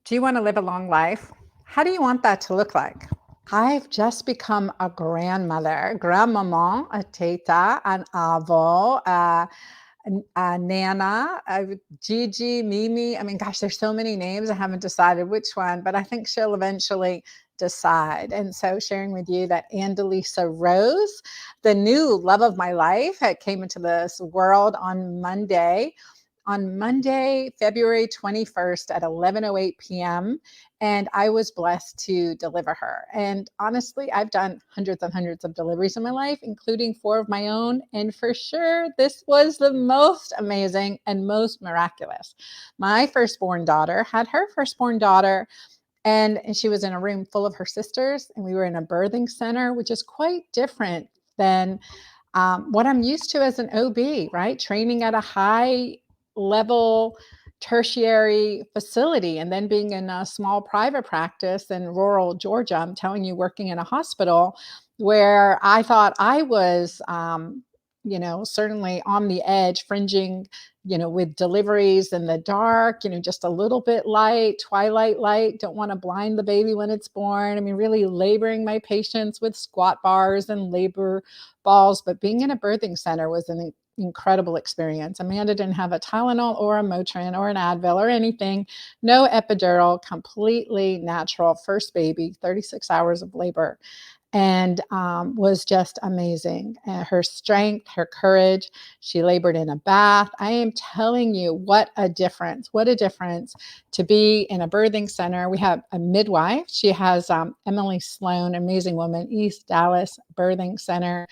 Do you want to live a long life? How do you want that to look like? I've just become a grandmother, grandmaman, a teta, an avo, a nana, a Gigi, Mimi. I mean, gosh, there's so many names. I haven't decided which one, but I think she'll eventually decide. And so sharing with you that Andalisa Rose, the new love of my life, came into this world on Monday, February 21st at 11:08 p.m. And I was blessed to deliver her. And honestly, I've done hundreds and hundreds of deliveries in my life, including 4 of my own. And for sure, this was the most amazing and most miraculous. My firstborn daughter had her firstborn daughter, and she was in a room full of her sisters, and we were in a birthing center, which is quite different than what I'm used to as an OB, right? Training at a high level tertiary facility and then being in a small private practice in rural Georgia. I'm telling you, working in a hospital where I thought I was, certainly on the edge, fringing, with deliveries in the dark, just a little bit light, twilight light, don't want to blind the baby when it's born. I mean, really laboring my patients with squat bars and labor balls, but being in a birthing center was an incredible experience. Amanda didn't have a Tylenol or a Motrin or an Advil or anything, no epidural, completely natural first baby, 36 hours of labor, and was just amazing. Her strength, her courage. She labored in a bath. I am telling you, what a difference to be in a birthing center. We have a midwife. She has Emily Sloan, amazing woman, East Dallas Birthing Center.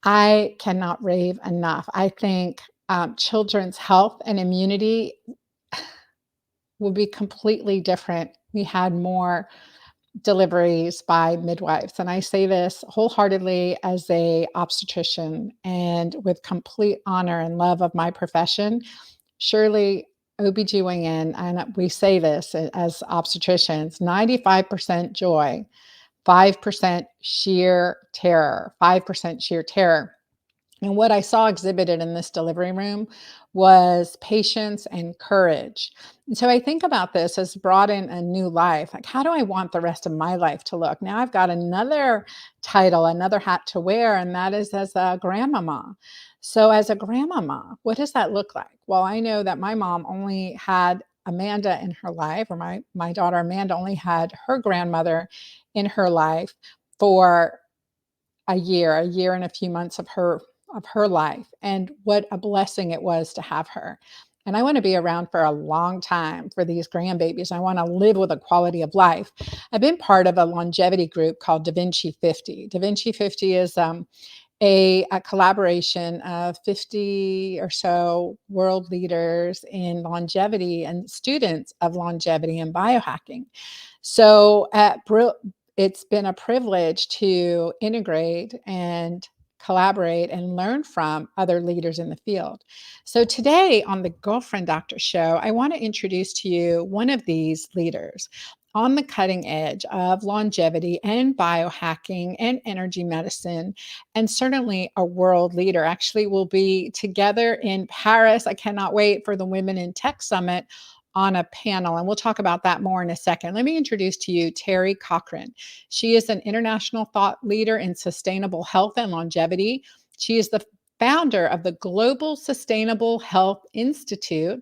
I cannot rave enough. I think children's health and immunity will be completely different. We had more deliveries by midwives. And I say this wholeheartedly as a obstetrician and with complete honor and love of my profession. Surely OBGYN, and we say this as obstetricians, 95% joy, 5% sheer terror, 5% sheer terror. And what I saw exhibited in this delivery room was patience and courage. And so I think about this as brought in a new life. Like, how do I want the rest of my life to look? Now I've got another title, another hat to wear, and that is as a grandmama. So, as a grandmama, what does that look like? Well, I know that my mom only had Amanda in her life, or my daughter Amanda only had her grandmother in her life for a year and a few months of her life, and what a blessing it was to have her. And I want to be around for a long time for these grandbabies. I want to live with a quality of life. I've been part of a longevity group called Da Vinci 50. Da Vinci 50 is a collaboration of 50 or so world leaders in longevity and students of longevity and biohacking. So it's been a privilege to integrate and collaborate and learn from other leaders in the field. So today on the Girlfriend Doctor Show, I want to introduce to you one of these leaders on the cutting edge of longevity and biohacking and energy medicine, and certainly a world leader. Actually, we'll be together in Paris. I cannot wait for the Women in Tech Summit on a panel, and we'll talk about that more in a second. Let me introduce to you Teri Cochrane. She is an international thought leader in sustainable health and longevity. She is the founder of the Global Sustainable Health Institute.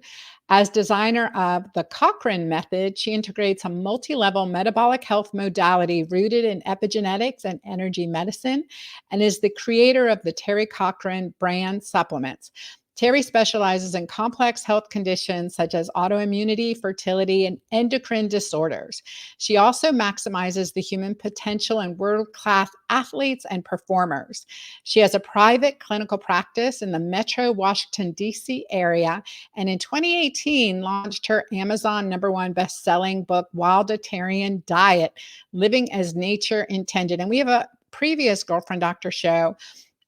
As designer of the Cochrane method, she integrates a multi-level metabolic health modality rooted in epigenetics and energy medicine, and is the creator of the Teri Cochrane brand supplements. Teri specializes in complex health conditions such as autoimmunity, fertility, and endocrine disorders. She also maximizes the human potential in world-class athletes and performers. She has a private clinical practice in the Metro Washington, D.C. area, and in 2018 launched her Amazon #1 best-selling book, Wildatarian Diet, Living as Nature Intended. And we have a previous Girlfriend Doctor show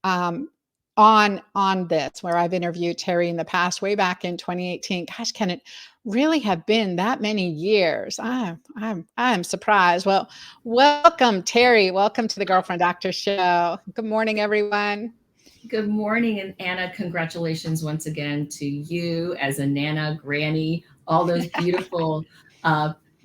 um, on this, where I've interviewed Teri in the past, way back in 2018. Gosh, can it really have been that many years? I'm surprised. Well, welcome, Teri. Welcome to the Girlfriend Doctor Show. Good morning, everyone. Good morning, and Anna, congratulations once again to you as a Nana, Granny, all those beautiful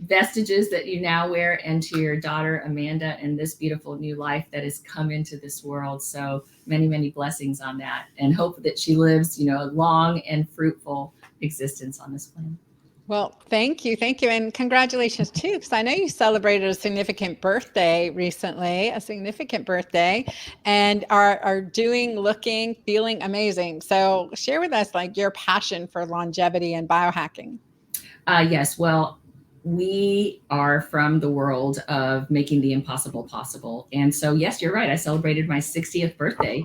vestiges that you now wear, and to your daughter, Amanda, and this beautiful new life that has come into this world. So many, many blessings on that, and hope that she lives, a long and fruitful existence on this planet. Well, thank you. Thank you. And congratulations too, because I know you celebrated a significant birthday recently, and are doing, looking, feeling amazing. So share with us like your passion for longevity and biohacking. Yes. Well, we are from the world of making the impossible possible. And so, yes, you're right. I celebrated my 60th birthday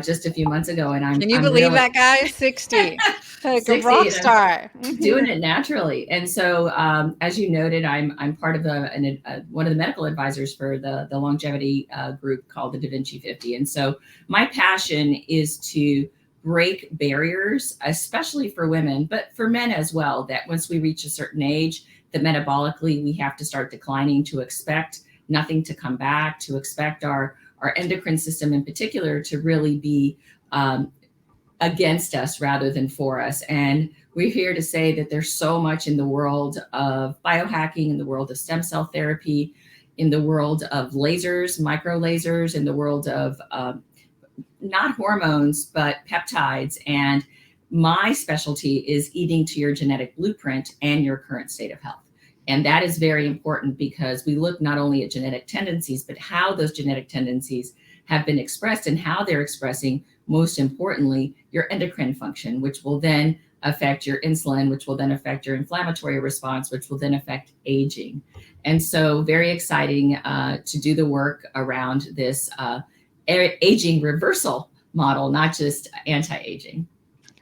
just a few months ago, and Can you I'm believe really that guy is 60? Like a 60, rock and I'm star. doing it naturally. And so, as you noted, I'm part of one of the medical advisors for the longevity group called the Da Vinci 50. And so, my passion is to break barriers, especially for women, but for men as well, that once we reach a certain age, that metabolically we have to start declining, to expect nothing to come back, to expect our endocrine system in particular to really be against us rather than for us. And we're here to say that there's so much in the world of biohacking, in the world of stem cell therapy, in the world of lasers, micro lasers, in the world of not hormones, but peptides. And my specialty is eating to your genetic blueprint and your current state of health. And that is very important, because we look not only at genetic tendencies, but how those genetic tendencies have been expressed and how they're expressing, most importantly, your endocrine function, which will then affect your insulin, which will then affect your inflammatory response, which will then affect aging. And so very exciting to do the work around this aging reversal model, not just anti-aging.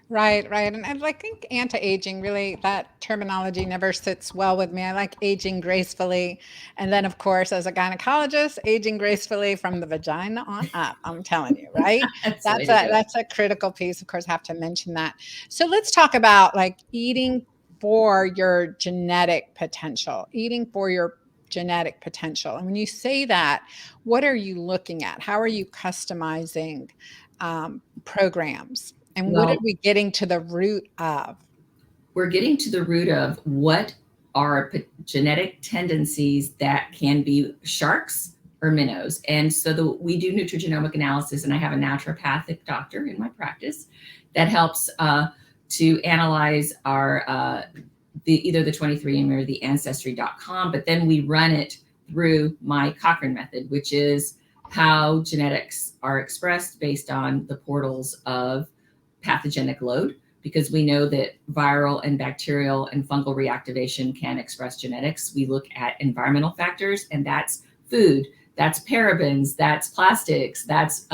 Right, right. And I think anti-aging, really, that terminology never sits well with me. I like aging gracefully. And then, of course, as a gynecologist, aging gracefully from the vagina on up, I'm telling you, right? That's the way That's to a do it. that's a critical piece. Of course, I have to mention that. So let's talk about like eating for your genetic potential, eating for your genetic potential. And when you say that, what are you looking at? How are you customizing programs? And what are Well, we getting to the root of? we're getting to the root of what are genetic tendencies that can be sharks or minnows. And so we do nutrigenomic analysis, and I have a naturopathic doctor in my practice that helps to analyze our either the 23andMe or the Ancestry.com, but then we run it through my Cochrane method, which is how genetics are expressed based on the portals of pathogenic load, because we know that viral and bacterial and fungal reactivation can express genetics. We look at environmental factors, and that's food, that's parabens, that's plastics, that's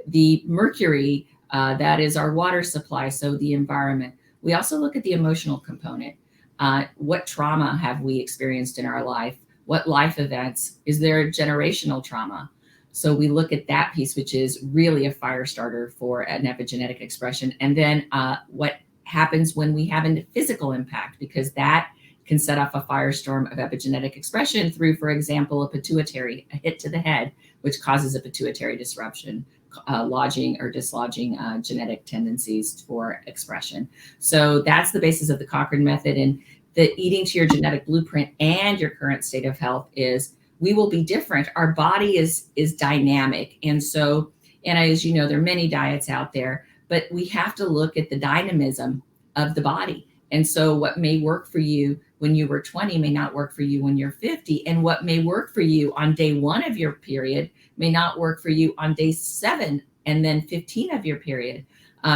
the mercury, that is our water supply, so the environment. We also look at the emotional component. What trauma have we experienced in our life? What life events? Is there generational trauma? So we look at that piece, which is really a fire starter for an epigenetic expression. And then what happens when we have a physical impact, because that can set off a firestorm of epigenetic expression through, for example, a hit to the head, which causes a pituitary disruption, lodging or dislodging genetic tendencies for expression. So that's the basis of the Cochrane method. And the eating to your genetic blueprint and your current state of health is, we will be different. Our body is dynamic. And so, and as you know, there are many diets out there, but we have to look at the dynamism of the body. And so what may work for you when you were 20 may not work for you when you're 50. And what may work for you on day 1 of your period may not work for you on day 7 and then 15 of your period,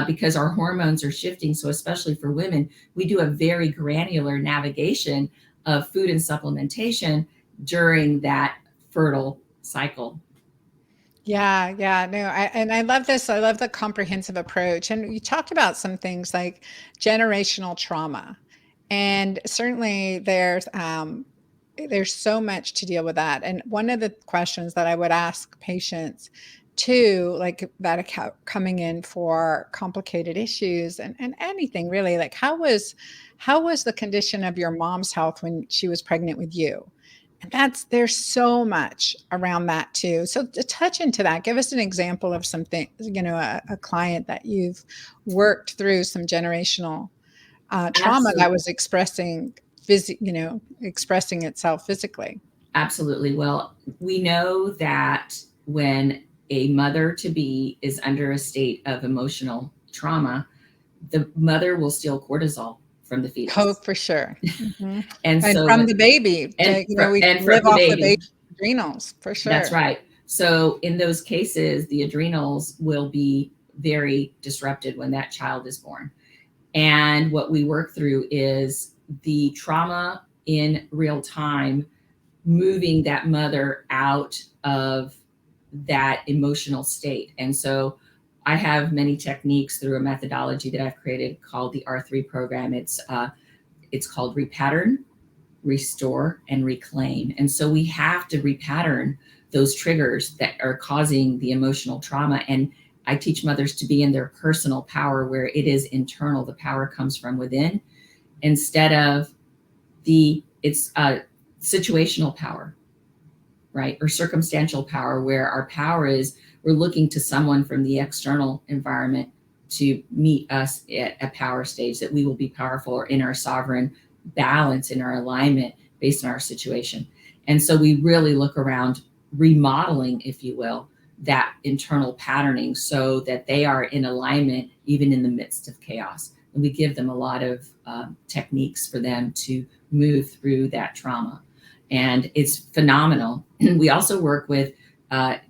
because our hormones are shifting. So especially for women, we do a very granular navigation of food and supplementation during that fertile cycle. Yeah, yeah, no, and I love this. I love the comprehensive approach. And you talked about some things like generational trauma, and certainly there's so much to deal with that. And one of the questions that I would ask patients too, like that are coming in for complicated issues and anything really, like how was the condition of your mom's health when she was pregnant with you? And there's so much around that too. So to touch into that, give us an example of something, a client that you've worked through some generational trauma that Absolutely. was expressing expressing itself physically. Absolutely. Well, we know that when a mother-to-be is under a state of emotional trauma, the mother will steal cortisol from the Oh, fetus. for sure. Mm-hmm. And And so from when, the baby, we and live from the off the baby's baby, adrenals, for that's sure. right. So in those cases, the adrenals will be very disrupted when that child is born. And what we work through is the trauma in real time, moving that mother out of that emotional state. And so I have many techniques through a methodology that I've created called the R3 program. It's called Repattern, Restore, and Reclaim. And so we have to repattern those triggers that are causing the emotional trauma. And I teach mothers to be in their personal power, where it is internal. The power comes from within, instead of it's situational power, right? Or circumstantial power, where our power is we're looking to someone from the external environment to meet us at a power stage, that we will be powerful or in our sovereign balance, in our alignment based on our situation. And so we really look around, remodeling, if you will, that internal patterning so that they are in alignment even in the midst of chaos. And we give them a lot of techniques for them to move through that trauma. And it's phenomenal. We also work with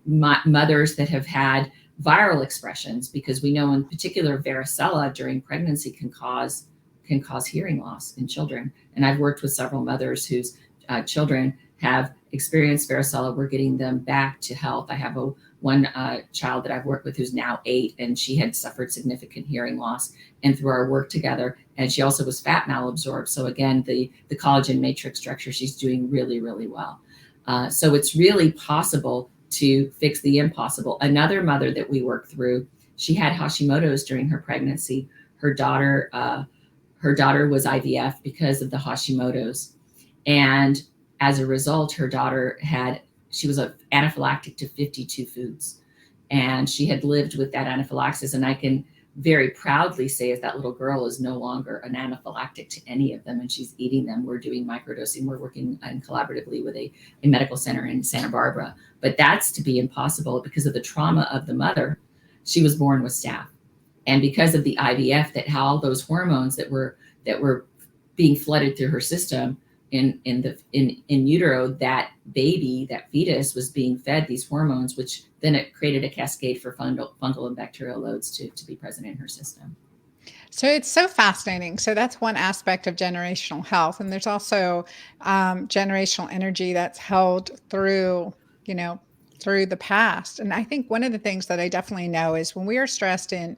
mothers that have had viral expressions, because we know in particular varicella during pregnancy can cause hearing loss in children. And I've worked with several mothers whose children have experienced varicella. We're getting them back to health. I have one child that I've worked with who's now 8, and she had suffered significant hearing loss. And through our work together, and she also was fat malabsorbed. So again, the collagen matrix structure, she's doing really, really well. So it's really possible to fix the impossible. Another mother that we worked through, she had Hashimoto's during her pregnancy. Her daughter was IVF because of the Hashimoto's. And as a result, her daughter she was anaphylactic to 52 foods. And she had lived with that anaphylaxis. And I can very proudly say is that little girl is no longer an anaphylactic to any of them, and she's eating them. We're doing microdosing. We're working collaboratively with a medical center in Santa Barbara. But that's to be impossible because of the trauma of the mother. She was born with staph. And because of the IVF, that all those hormones that were being flooded through her system in utero, that baby, that fetus was being fed these hormones, which then it created a cascade for fungal and bacterial loads to be present in her system. So it's so fascinating. So that's one aspect of generational health. And there's also generational energy that's held through, through the past. And I think one of the things that I definitely know is when we are stressed in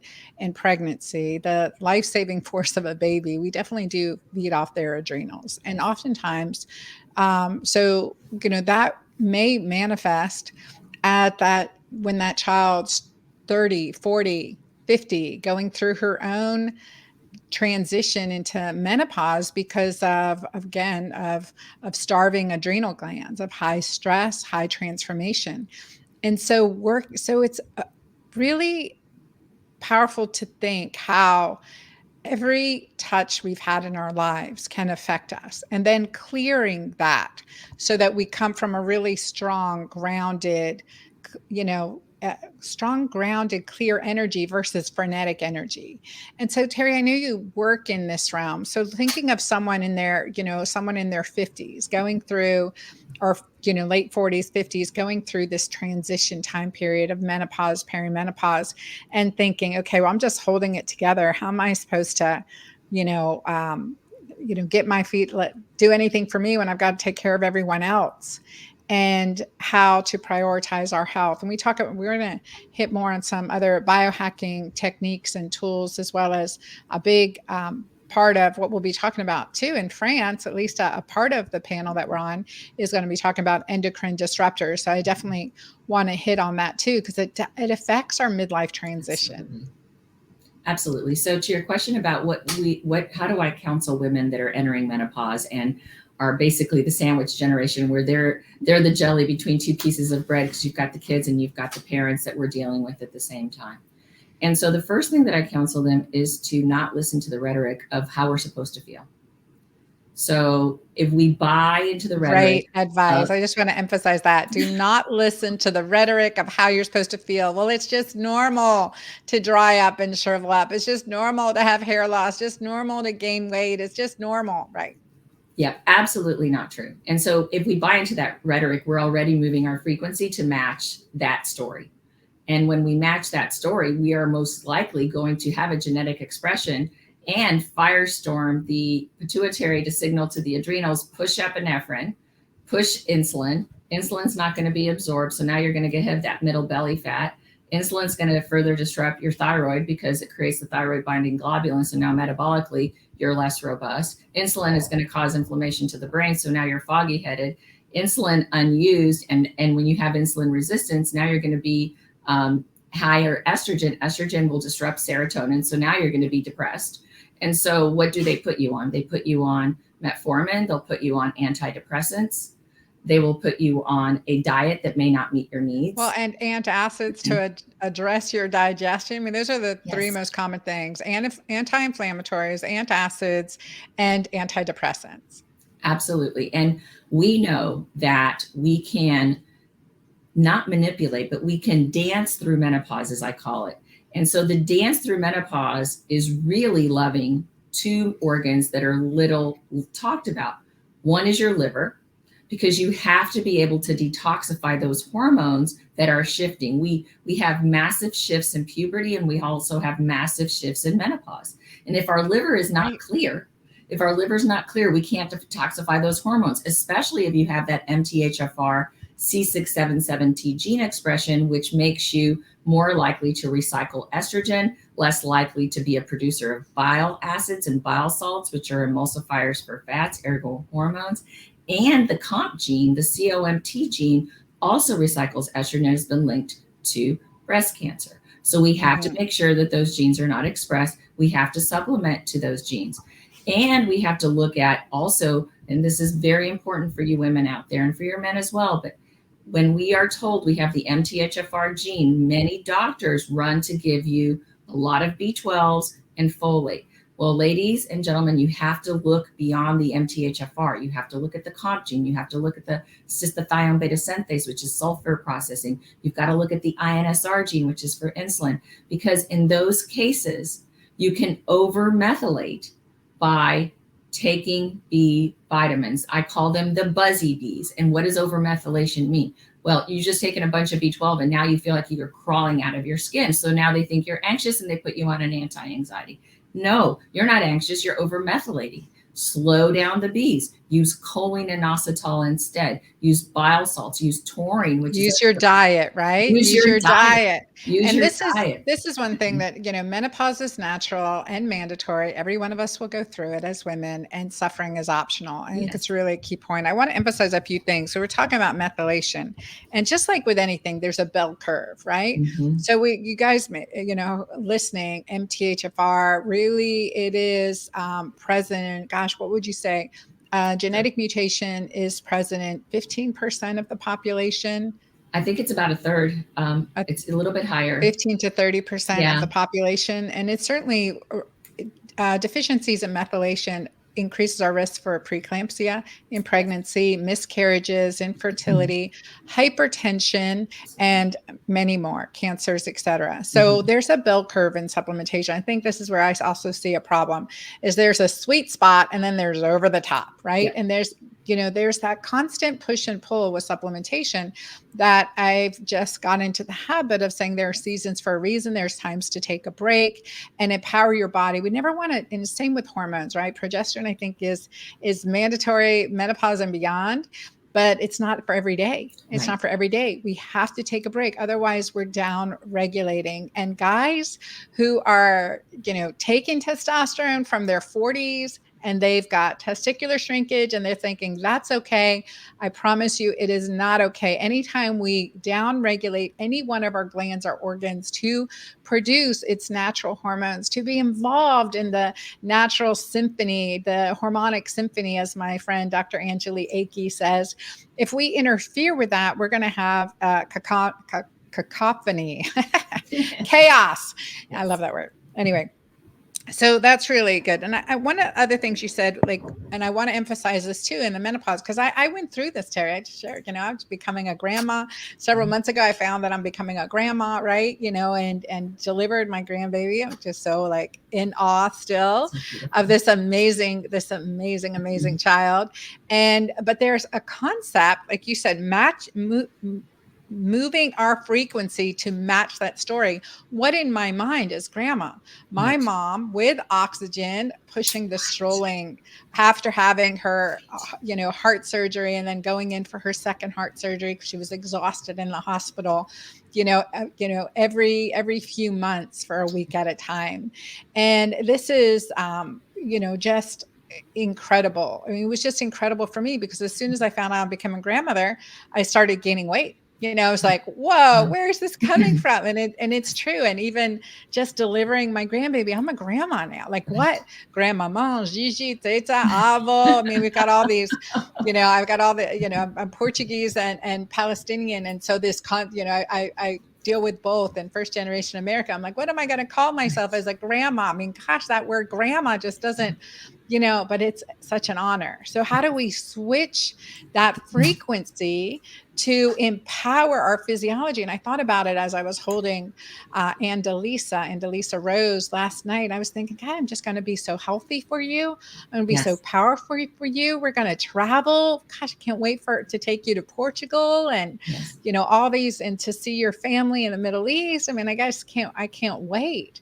pregnancy, the life-saving force of a baby, we definitely do feed off their adrenals. And oftentimes, that may manifest at that when that child's 30, 40, 50, going through her own transition into menopause because of starving adrenal glands, of high stress, high transformation. And so it's really powerful to think how every touch we've had in our lives can affect us, and then clearing that so that we come from a really strong, grounded, clear energy versus frenetic energy. And so, Teri, I know you work in this realm. So thinking of someone in their 50s going through, or, late 40s, 50s, going through this transition time period of menopause, perimenopause, and thinking, okay, well, I'm just holding it together. How am I supposed to, get my feet, do anything for me when I've got to take care of everyone else? And how to prioritize our health. And we're going to hit more on some other biohacking techniques and tools, as well as a big part of what we'll be talking about too in France. At least a part of the panel that we're on is going to be talking about endocrine disruptors. So I definitely want to hit on that too, because it affects our midlife transition. Absolutely. So to your question about how do I counsel women that are entering menopause and are basically the sandwich generation, where they're the jelly between two pieces of bread, because you've got the kids and you've got the parents that we're dealing with at the same time. And so the first thing that I counsel them is to not listen to the rhetoric of how we're supposed to feel. So if we buy into the rhetoric, Great advice. I just want to emphasize that. Do not listen to the rhetoric of how you're supposed to feel. Well, it's just normal to dry up and shrivel up. It's just normal to have hair loss, just normal to gain weight. It's just normal, right? yeah, absolutely not true. And so if we buy into that rhetoric, we're already moving our frequency to match that story. And when we match that story, we are most likely going to have a genetic expression and firestorm the pituitary to signal to the adrenals, push epinephrine, push insulin. Insulin's not going to be absorbed. So now you're going to have that middle belly fat. Insulin's going to further disrupt your thyroid because it creates the thyroid binding globulin. So now metabolically, you're less robust. Insulin is going to cause inflammation to the brain. So now you're foggy headed. Insulin unused. And when you have insulin resistance, now you're going to be higher estrogen. Estrogen will disrupt serotonin. So now you're going to be depressed. And so what do they put you on? They put you on metformin. They'll put you on antidepressants. They will put you on a diet that may not meet your needs. Well, and antacids to address your digestion. I mean, those are the three most common things: anti-inflammatories, antacids, and antidepressants. Absolutely. And we know that we can not manipulate, but we can dance through menopause, as I call it. And so the dance through menopause is really loving two organs that are little talked about. One is your liver, because you have to be able to detoxify those hormones that are shifting. We have massive shifts in puberty, and we also have massive shifts in menopause. And if our liver is not clear, we can't detoxify those hormones, especially if you have that MTHFR C677T gene expression, which makes you more likely to recycle estrogen, less likely to be a producer of bile acids and bile salts, which are emulsifiers for fats, ergo hormones. And the COMT gene, the COMT gene, also recycles estrogen and has been linked to breast cancer. So we have to make sure that those genes are not expressed. We have to supplement to those genes. And we have to look at also, and this is very important for you women out there and for your men as well, but when we are told we have the MTHFR gene, many doctors run to give you a lot of B12s and folate. Well, ladies and gentlemen, you have to look beyond the MTHFR. You have to look at the COMT gene. You have to look at the cystathione beta synthase, which is sulfur processing. You've got to look at the INSR gene, which is for insulin, because in those cases, you can over-methylate by taking B vitamins. I call them the buzzy bees. And what does over-methylation mean? Well, you've just taken a bunch of B12 and now you feel like you're crawling out of your skin. So now they think you're anxious and they put you on an anti-anxiety. No, you're not anxious. You're over-methylating. Slow down the bees. Use choline and inositol instead. Use bile salts. Use taurine. Use your diet, right? Use your diet. This is one thing that, menopause is natural and mandatory. Every one of us will go through it as women, and suffering is optional. I think it's really a key point. I want to emphasize a few things. So we're talking about methylation, and just like with anything, there's a bell curve, right? So you guys, listening, MTHFR, really it is present. Gosh, what would you say? Genetic mutation is present in 15% of the population. I think it's about a third. It's a little bit higher. 15 to 30% of the population. And it's certainly deficiencies in methylation increases our risk for preeclampsia in pregnancy, miscarriages, infertility, hypertension, and many more, cancers, etc. So there's a bell curve in supplementation. I think this is where I also see a problem, is there's a sweet spot and then there's over the top, right? And there's that constant push and pull with supplementation that I've just got into the habit of saying there are seasons for a reason. There's times to take a break and empower your body. We never want to, and the same with hormones, right? Progesterone, I think, is mandatory, menopause and beyond, but it's not for every day. It's not for every day. We have to take a break. Otherwise, we're down regulating. And guys who are, taking testosterone from their 40s, and they've got testicular shrinkage and they're thinking that's okay. I promise you it is not okay. Anytime we down-regulate any one of our glands or organs to produce its natural hormones, to be involved in the natural symphony, the hormonic symphony, as my friend Dr. Angeli Akey says, if we interfere with that, we're going to have cacophony, chaos. I love that word. Anyway. So that's really good. And one of the other things you said, like, and I want to emphasize this too in the menopause, because I went through this, Terry. I just shared, I was becoming a grandma. Several months ago, I found that I'm becoming a grandma, right? And delivered my grandbaby. I'm just so like in awe still So of beautiful. this amazing child. But there's a concept, like you said, moving our frequency to match that story. What in my mind is grandma? My Right. mom with oxygen pushing the strolling after having her heart surgery, and then going in for her second heart surgery because she was exhausted in the hospital, every few months for a week at a time. And this is just incredible. I mean, it was just incredible for me, because as soon as I found out I'm becoming a grandmother, I started gaining weight. I was like, whoa, Wow. where's this coming from? And it's true. And even just delivering my grandbaby, I'm a grandma now. Like, what? Grandmama, Gigi, Teta, Avo. I mean, we've got all these, I've got all the, I'm Portuguese and Palestinian. And so I deal with both. And first generation America, I'm like, what am I going to call myself Right. as a grandma? I mean, gosh, that word grandma just doesn't, but it's such an honor. So how do we switch that frequency to empower our physiology? And I thought about it as I was holding Andelisa Rose last night. I was thinking, God, I'm just going to be so healthy for you. I'm going to be so Yes. powerful for you. We're going to travel. Gosh, I can't wait to take you to Portugal and, Yes. all these, and to see your family in the Middle East. I mean, I can't wait.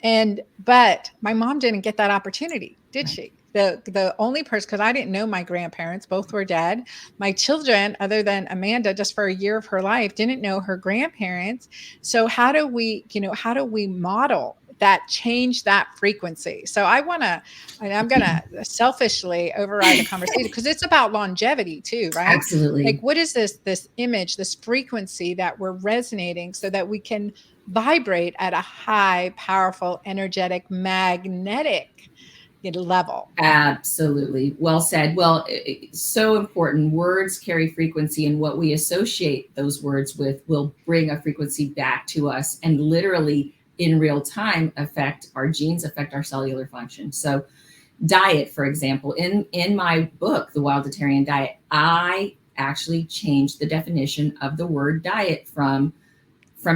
But my mom didn't get that opportunity, did Right. she? The only person, because I didn't know my grandparents, both were dead. My children, other than Amanda, just for a year of her life, didn't know her grandparents. So how do we model that, change that frequency? So I'm gonna selfishly override the conversation, because it's about longevity too, right? Like, Absolutely. what is this image, this frequency that we're resonating, so that we can vibrate at a high, powerful, energetic, magnetic level. Absolutely. Well said. Well, so important. Words carry frequency, and what we associate those words with will bring a frequency back to us and literally in real time affect our genes, affect our cellular function. So, diet, for example, in my book, The Wilditarian Diet, I actually changed the definition of the word diet from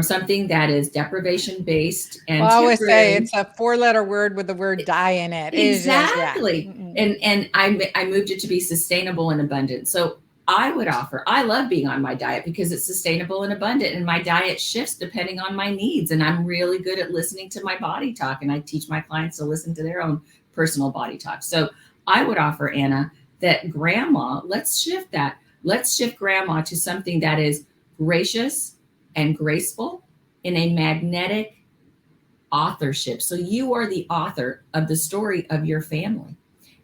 something that is deprivation based Well, and I always say temporary. it's a four-letter word with the word die in it. It is just, yeah. Exactly. Mm-mm. And I moved it to be sustainable and abundant. So I would offer, I love being on my diet because it's sustainable and abundant, and my diet shifts depending on my needs. And I'm really good at listening to my body talk. And I teach my clients to listen to their own personal body talk. So I would offer, Anna, that grandma, let's shift that. Let's shift grandma to something that is gracious and graceful in a magnetic authorship. So you are the author of the story of your family.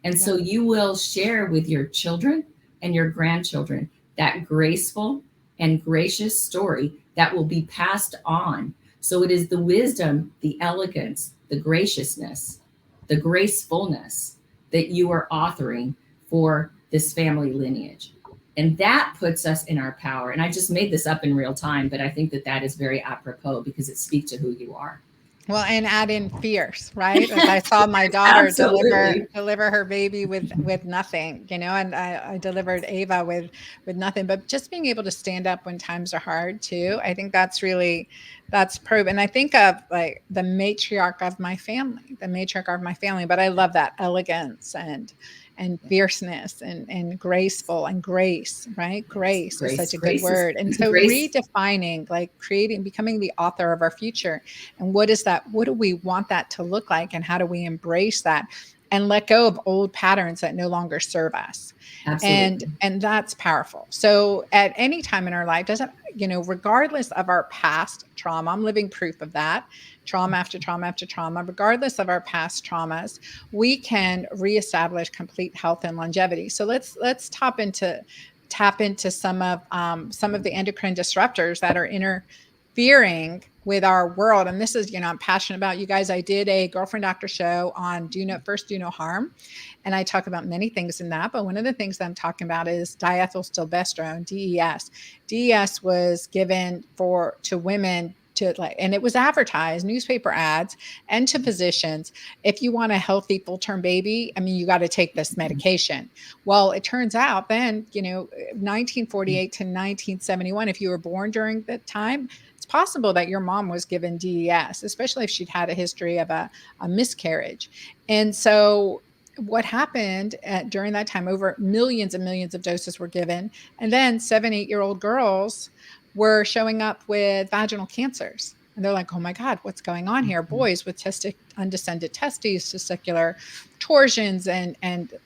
And Yeah. so you will share with your children and your grandchildren that graceful and gracious story that will be passed on. So it is the wisdom, the elegance, the graciousness, the gracefulness that you are authoring for this family lineage. And that puts us in our power. And I just made this up in real time, but I think that that is very apropos because it speaks to who you are. Well, and add in fierce, right? As I saw my daughter deliver Absolutely. deliver her baby with nothing, and I delivered Ava with nothing. But just being able to stand up when times are hard too, I think that's proof. And I think of like the matriarch of my family. But I love that elegance and fierceness and graceful and grace, right? Yes. Grace is Grace. such a good Grace is word. And so grace. redefining, like creating, becoming the author of our future. And what is that? What do we want that to look like? And how do we embrace that and let go of old patterns that no longer serve us? And Absolutely. and that's powerful. So at any time in our life, doesn't, regardless of our past trauma, I'm living proof of that. Trauma after trauma after trauma, regardless of our past traumas, we can reestablish complete health and longevity. So let's tap into some of the endocrine disruptors that are interfering with our world. And this is, I'm passionate about. You guys, I did a girlfriend doctor show on do no harm, and I talk about many things in that. But one of the things that I'm talking about is diethylstilbestrone, DES. DES was given to women to like, and it was advertised, newspaper ads, and to physicians, if you want a healthy full-term baby, I mean, you got to take this medication. Well, it turns out then, 1948 to 1971, if you were born during that time, it's possible that your mom was given DES, especially if she'd had a history of a miscarriage. And so what happened during that time, over millions and millions of doses were given. And then 7, 8-year-old girls were showing up with vaginal cancers. And they're like, oh my God, what's going on here? Boys with undescended testes, testicular torsions, and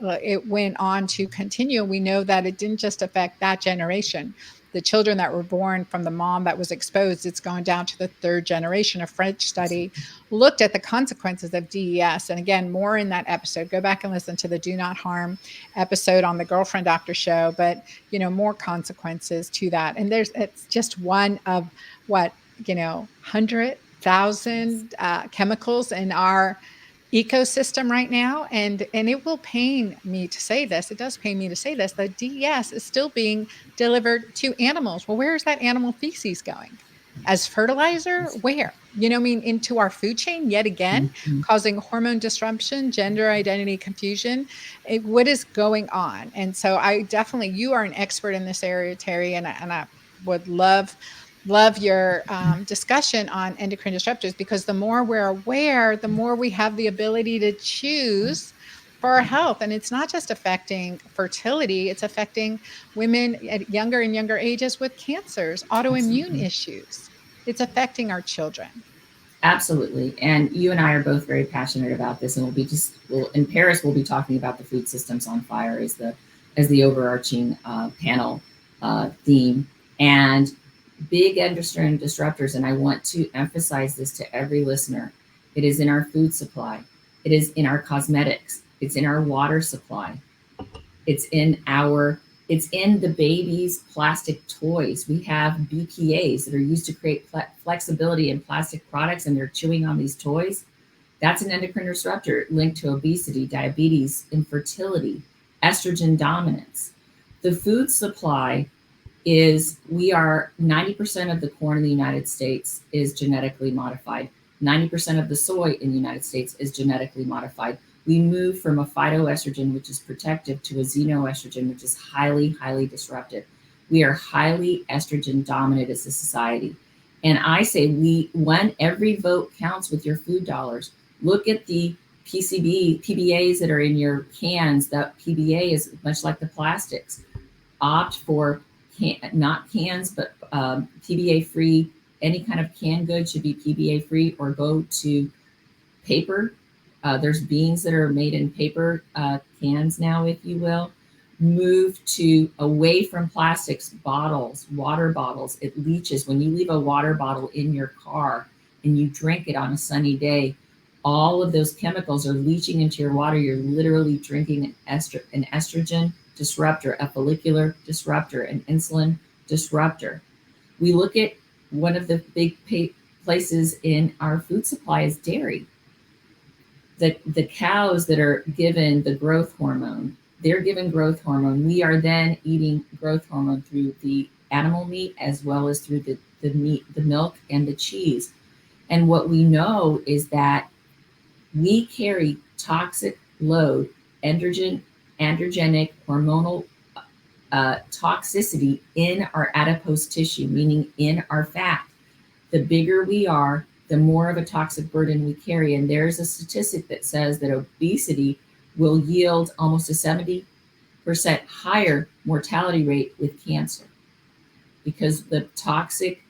it went on to continue. We know that it didn't just affect that generation. The children that were born from the mom that was exposed, it's gone down to the third generation. A French study looked at the consequences of DES. And again, more in that episode. Go back and listen to the Do Not Harm episode on the Girlfriend Doctor show, but more consequences to that. And it's just one of what, 100,000 chemicals in our ecosystem right now. And it will pain me to say this. It does pain me to say this. The DES is still being delivered to animals. Well, where is that animal feces going? As fertilizer? Where? Into our food chain yet again, causing hormone disruption, gender identity confusion. What is going on? And so you are an expert in this area, Teri, and I would love your discussion on endocrine disruptors, because the more we're aware, the more we have the ability to choose for our health. And it's not just affecting fertility, it's affecting women at younger and younger ages with cancers, autoimmune issues. It's affecting our children. Absolutely. And you and I are both very passionate about this, and in Paris, we'll be talking about the food systems on fire as the overarching panel theme. And big endocrine disruptors, and I want to emphasize this to every listener, it is in our food supply, it is in our cosmetics, it's in our water supply, it's in the baby's plastic toys. We have BPAs that are used to create flexibility in plastic products, and they're chewing on these toys. That's an endocrine disruptor linked to obesity, diabetes, infertility, estrogen dominance. The food supply we are 90% of the corn in the United States is genetically modified. 90% of the soy in the United States is genetically modified. We move from a phytoestrogen, which is protective, to a xenoestrogen, which is highly, highly disruptive. We are highly estrogen dominant as a society. And I say every vote counts with your food dollars. Look at the PBAs that are in your cans. That PBA is much like the plastics. Opt for not cans, but PBA free. Any kind of canned good should be PBA free, or go to paper. There's beans that are made in paper cans now, if you will. Move away from plastics, bottles, water bottles. It leaches. When you leave a water bottle in your car and you drink it on a sunny day, all of those chemicals are leaching into your water. You're literally drinking an estrogen disruptor, a follicular disruptor, an insulin disruptor. We look at one of the big places in our food supply is dairy. The cows that are given the growth hormone, they're given growth hormone. We are then eating growth hormone through the animal meat as well as through the meat, the milk, and the cheese. And what we know is that we carry toxic load, androgenic hormonal toxicity in our adipose tissue, meaning in our fat. The bigger we are, the more of a toxic burden we carry. And there's a statistic that says that obesity will yield almost a 70% higher mortality rate with cancer, because the toxic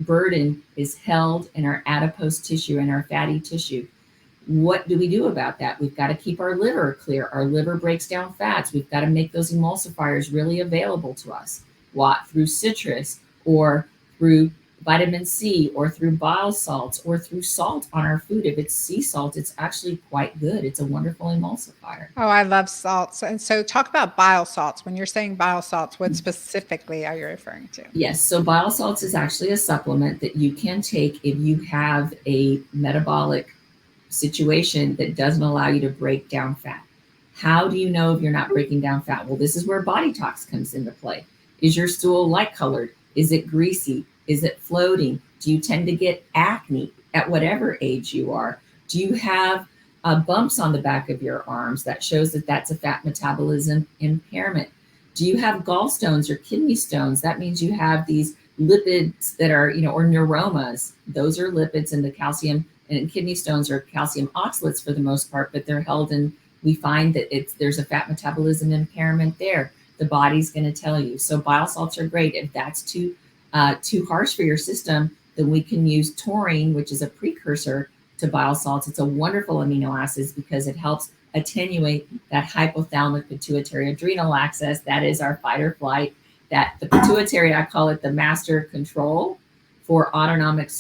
burden is held in our adipose tissue and our fatty tissue. What do we do about that? We've got to keep our liver clear. Our liver breaks down fats. We've got to make those emulsifiers really available to us. What? Through citrus, or through vitamin C, or through bile salts, or through salt on our food. If it's sea salt, it's actually quite good. It's a wonderful emulsifier. Oh, I love salts. And so talk about bile salts. When you're saying bile salts, what specifically are you referring to? Yes. So bile salts is actually a supplement that you can take if you have a metabolic situation that doesn't allow you to break down fat. How do you know if you're not breaking down fat? Well, this is where body tox comes into play. Is your stool light colored? Is it greasy? Is it floating? Do you tend to get acne at whatever age you are? Do you have bumps on the back of your arms? That shows that that's a fat metabolism impairment. Do you have gallstones or kidney stones? That means you have these lipids that are, or neuromas. Those are lipids, and the calcium and kidney stones are calcium oxalates for the most part, but they're held in, we find that there's a fat metabolism impairment there. The body's going to tell you. So bile salts are great. If that's too harsh for your system, then we can use taurine, which is a precursor to bile salts. It's a wonderful amino acid because it helps attenuate that hypothalamic pituitary adrenal axis. That is our fight or flight. That the pituitary, I call it the master control for autonomic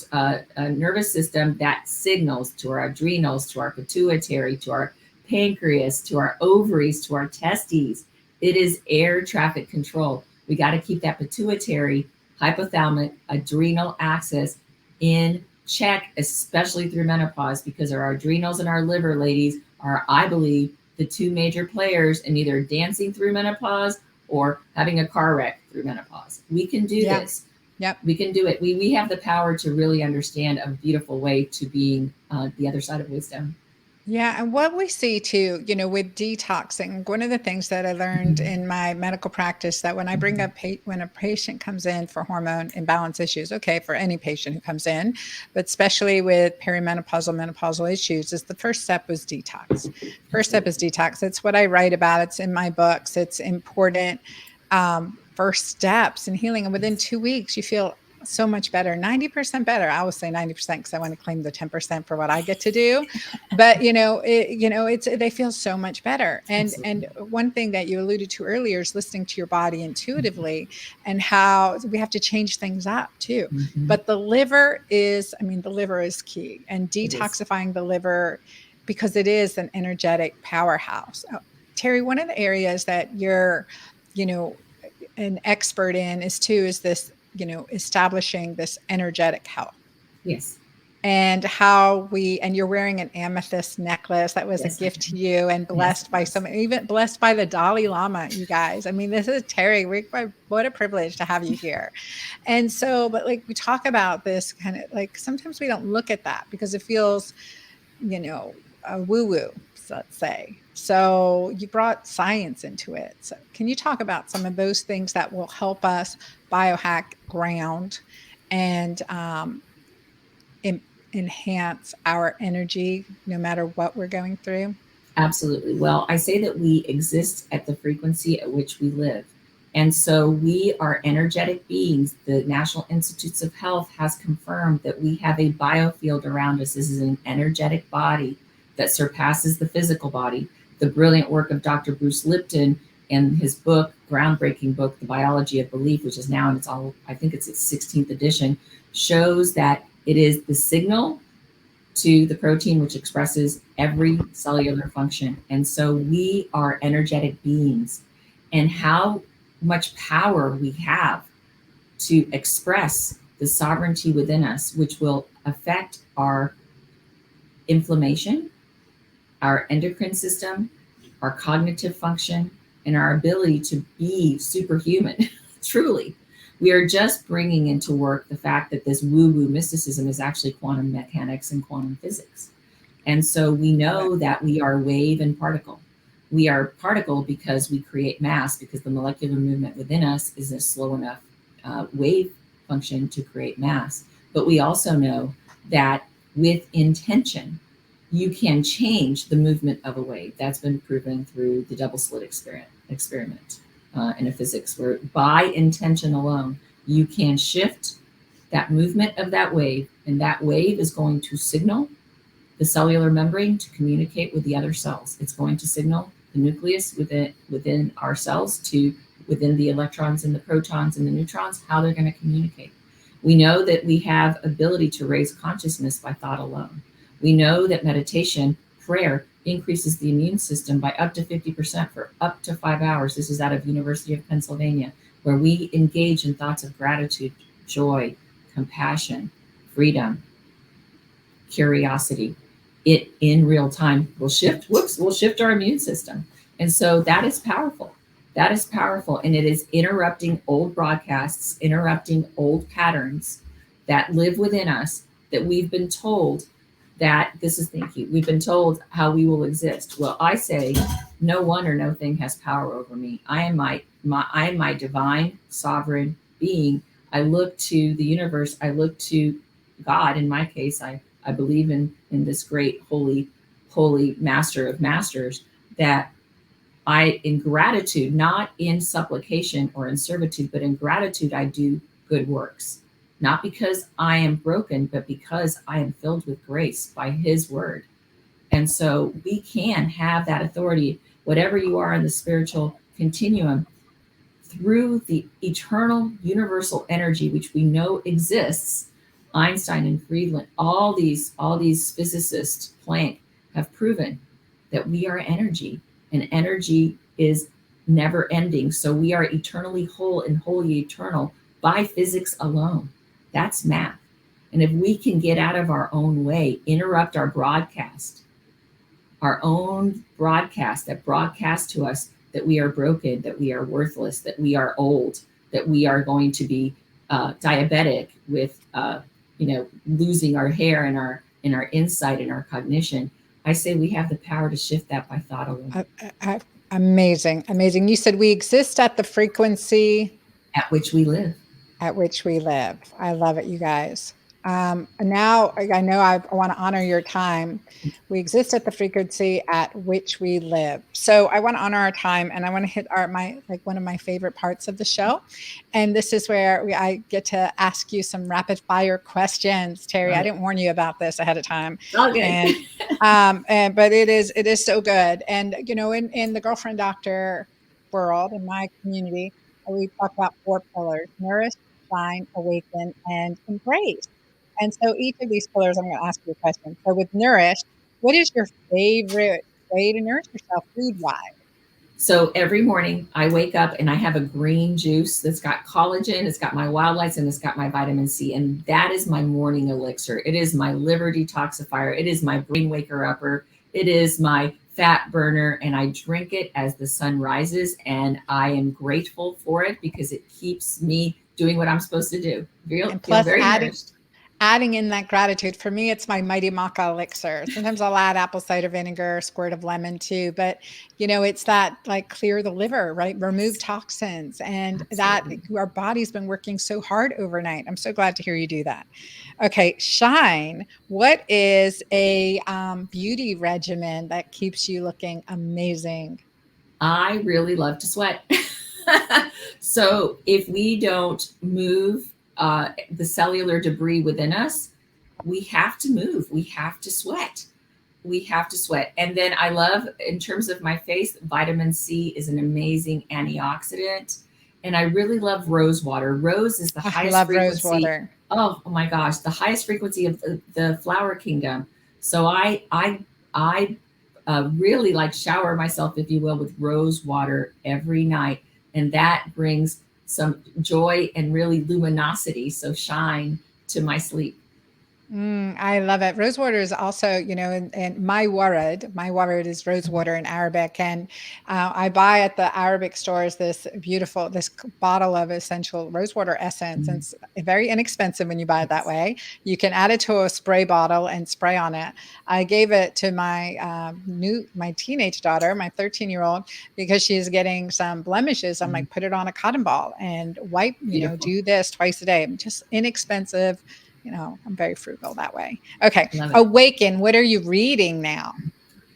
nervous system that signals to our adrenals, to our pituitary, to our pancreas, to our ovaries, to our testes. It is air traffic control. We got to keep that pituitary, hypothalamic, adrenal axis in check, especially through menopause, because our adrenals and our liver, ladies, are, I believe, the two major players in either dancing through menopause or having a car wreck through menopause. We can do this. Yep. We can do it. We have the power to really understand a beautiful way to being the other side of wisdom. Yeah. And what we see too, with detoxing, one of the things that I learned in my medical practice, that when I bring up, when a patient comes in for hormone imbalance issues, okay, for any patient who comes in, but especially with perimenopausal, menopausal issues, is the first step was detox. First step is detox. It's what I write about. It's in my books. It's important. First steps in healing. And within 2 weeks, you feel so much better, 90% better. I always say 90% because I want to claim the 10% for what I get to do. But they feel so much better. And one thing that you alluded to earlier is listening to your body intuitively, and how we have to change things up too. Mm-hmm. But the liver is key, and detoxifying the liver, because it is an energetic powerhouse. Teri, one of the areas that you're, an expert in is this, establishing this energetic health. Yes. And and you're wearing an amethyst necklace that was a gift to you, and blessed by someone, even blessed by the Dalai Lama, you guys. I mean, this is Teri. What a privilege to have you here. And so, but we talk about this kind of sometimes we don't look at that because it feels, woo-woo, let's say. So you brought science into it. So can you talk about some of those things that will help us biohack, ground, and enhance our energy no matter what we're going through? Absolutely. Well, I say that we exist at the frequency at which we live. And so we are energetic beings. The National Institutes of Health has confirmed that we have a biofield around us. This is an energetic body that surpasses the physical body. The brilliant work of Dr. Bruce Lipton and his book, groundbreaking book, The Biology of Belief, which is now I think it's its 16th edition, shows that it is the signal to the protein which expresses every cellular function. And so we are energetic beings, and how much power we have to express the sovereignty within us, which will affect our inflammation, our endocrine system, our cognitive function, and our ability to be superhuman. Truly, we are just bringing into work the fact that this woo-woo mysticism is actually quantum mechanics and quantum physics. And so we know that we are wave and particle. We are particle because we create mass, because the molecular movement within us is a slow enough wave function to create mass. But we also know that with intention, you can change the movement of a wave. That's been proven through the double slit experiment in a physics, where by intention alone, you can shift that movement of that wave, and that wave is going to signal the cellular membrane to communicate with the other cells. It's going to signal the nucleus within our cells to within the electrons and the protons and the neutrons, how they're going to communicate. We know that we have ability to raise consciousness by thought alone. We know that meditation, prayer, increases the immune system by up to 50% for up to 5 hours. This is out of University of Pennsylvania, where we engage in thoughts of gratitude, joy, compassion, freedom, curiosity. It in real time will shift our immune system. And so that is powerful. That is powerful. And it is interrupting old broadcasts, interrupting old patterns that live within us that we've been told that this is, thank you, we've been told how we will exist. Well, I say no one or no thing has power over me. I am my divine sovereign being. I look to the universe. I look to God. In my case, I believe in this great holy master of masters, that I, in gratitude, not in supplication or in servitude, but in gratitude, I do good works. Not because I am broken, but because I am filled with grace by his word. And so we can have that authority, whatever you are in the spiritual continuum, through the eternal universal energy, which we know exists. Einstein and Friedland, all these physicists, Planck, have proven that we are energy, and energy is never ending. So we are eternally whole and wholly eternal by physics alone. That's math. And if we can get out of our own way, interrupt our own broadcast that broadcasts to us that we are broken, that we are worthless, that we are old, that we are going to be diabetic with, losing our hair and our insight and our cognition. I say we have the power to shift that by thought alone. Amazing. You said we exist at the frequency at which we live. At which we live. I love it, you guys. Now I know I want to honor your time. We exist at the frequency at which we live. So I want to honor our time, and I want to hit one of my favorite parts of the show. And this is where I get to ask you some rapid fire questions. Teri, I didn't warn you about this ahead of time. Okay. But it is so good. And in the girlfriend doctor world, in my community, we talk about 4 pillars: nourish, shine, awaken, and embrace. And so each of these pillars, I'm going to ask you a question. So with nourish, what is your favorite way to nourish yourself food-wise? So every morning I wake up and I have a green juice that's got collagen, it's got my wild lights, and it's got my vitamin C. And that is my morning elixir. It is my liver detoxifier. It is my brain waker upper. It is my fat burner. And I drink it as the sun rises. And I am grateful for it because it keeps me doing what I'm supposed to do. And plus, feel very nourished. Adding in that gratitude, for me, it's my Mighty Maca elixir. Sometimes I'll add apple cider vinegar, a squirt of lemon too. But, it's that like clear the liver, right? Remove toxins. And Absolutely. that our body's been working so hard overnight. I'm so glad to hear you do that. Okay. Shine. What is a beauty regimen that keeps you looking amazing? I really love to sweat. So if we don't move the cellular debris within us, we have to move. We have to sweat. And then I love, in terms of my face, vitamin C is an amazing antioxidant. And I really love rose water. Rose is the highest frequency. Rose water. Oh my gosh, the highest frequency of the flower kingdom. So I really like shower myself, if you will, with rose water every night. And that brings some joy and really luminosity. So shine to my sleep. I love it. Rose water is also, and my warad is rose water in Arabic. And I buy at the Arabic stores this bottle of essential rose water essence. And it's very inexpensive when you buy it that way. You can add it to a spray bottle and spray on it. I gave it to my teenage daughter, my 13-year-old, because she's getting some blemishes. I'm like, put it on a cotton ball and wipe, do this twice a day. Just inexpensive. I'm very frugal that way. Okay. Awaken. What are you reading now?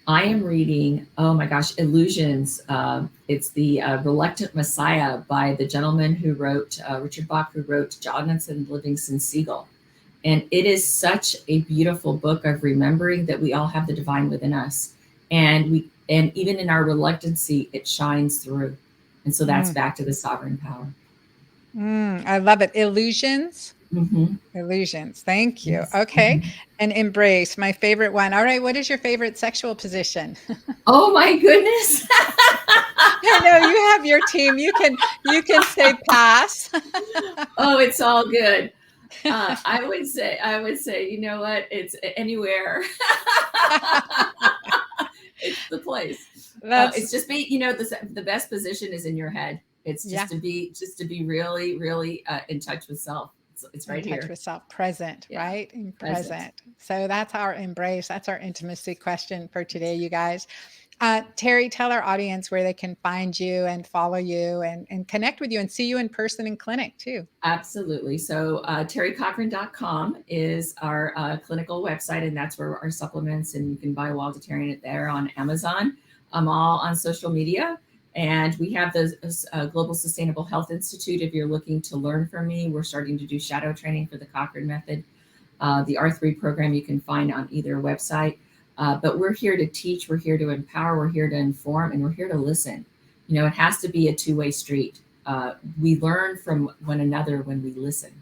I am reading, oh my gosh, Illusions. It's the Reluctant Messiah by the gentleman who wrote, Richard Bach, who wrote Jonathan Livingston Seagull. And it is such a beautiful book of remembering that we all have the divine within us. And even in our reluctancy, it shines through. And so that's back to the sovereign power. I love it. Illusions. Mm-hmm. Illusions. Thank you. Yes. Okay. Mm-hmm. And embrace, my favorite one. All right. What is your favorite sexual position? Oh my goodness. I know you have your team. You can say pass. Oh, it's all good. I would say, you know what? It's anywhere. It's the place. That's It's just be, the best position is in your head. It's yeah. just to be really, really in touch with self. It's In right touch here. with self, present, Yeah. right? In Present. present. So that's our embrace. That's our intimacy question for today, you guys. Teri, tell our audience where they can find you and follow you and connect with you and see you in person in clinic too. Absolutely. So tericochrane.com is our clinical website, and that's where our supplements, and you can buy Wilditarian there on Amazon. I'm all on social media. And we have the Global Sustainable Health Institute. If you're looking to learn from me, we're starting to do shadow training for the Cochrane method. The R3 program you can find on either website. But we're here to teach, we're here to empower, we're here to inform, and we're here to listen. It has to be a two-way street. We learn from one another when we listen.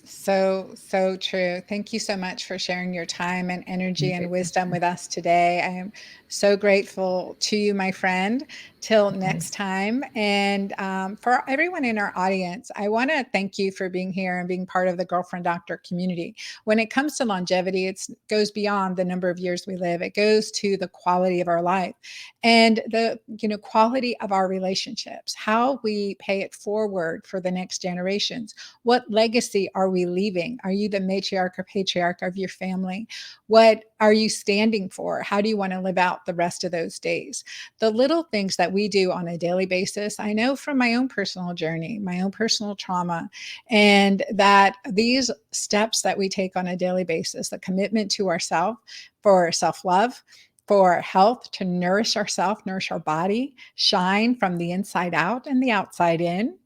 So true. Thank you so much for sharing your time and energy and wisdom with us today. I am so grateful to you, my friend. Till next time. And for everyone in our audience, I want to thank you for being here and being part of the Girlfriend Doctor community. When it comes to longevity, it goes beyond the number of years we live. It goes to the quality of our life and the quality of our relationships, how we pay it forward for the next generations. What legacy are we leaving? Are you the matriarch or patriarch of your family? What are you standing for? How do you want to live out the rest of those days? The little things that we do on a daily basis, I know from my own personal journey, my own personal trauma, and that these steps that we take on a daily basis, the commitment to ourselves for self-love, for health, to nourish ourselves, nourish our body, shine from the inside out and the outside in,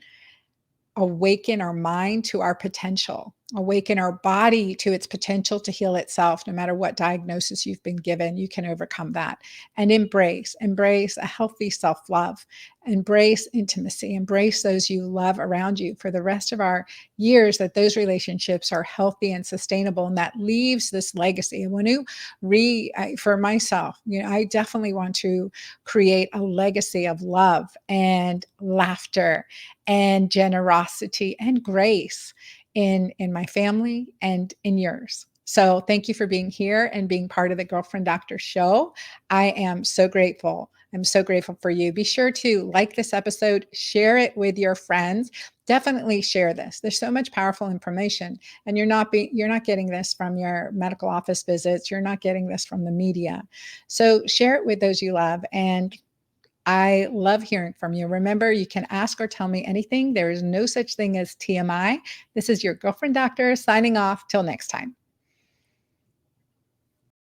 awaken our mind to our potential, awaken our body to its potential to heal itself. No matter what diagnosis you've been given, you can overcome that. And embrace a healthy self-love, embrace intimacy, embrace those you love around you for the rest of our years, that those relationships are healthy and sustainable. And that leaves this legacy. I want to for myself, I definitely want to create a legacy of love and laughter and generosity and grace in my family and in yours. So thank you for being here and being part of the Girlfriend Doctor show. I am so grateful. I'm so grateful for you. Be sure to like this episode, share it with your friends. Definitely share this. There's so much powerful information, and you're not getting this from your medical office visits. You're not getting this from the media. So share it with those you love. And I love hearing from you. Remember, you can ask or tell me anything. There is no such thing as TMI. This is your Girlfriend Doctor signing off. Till next time.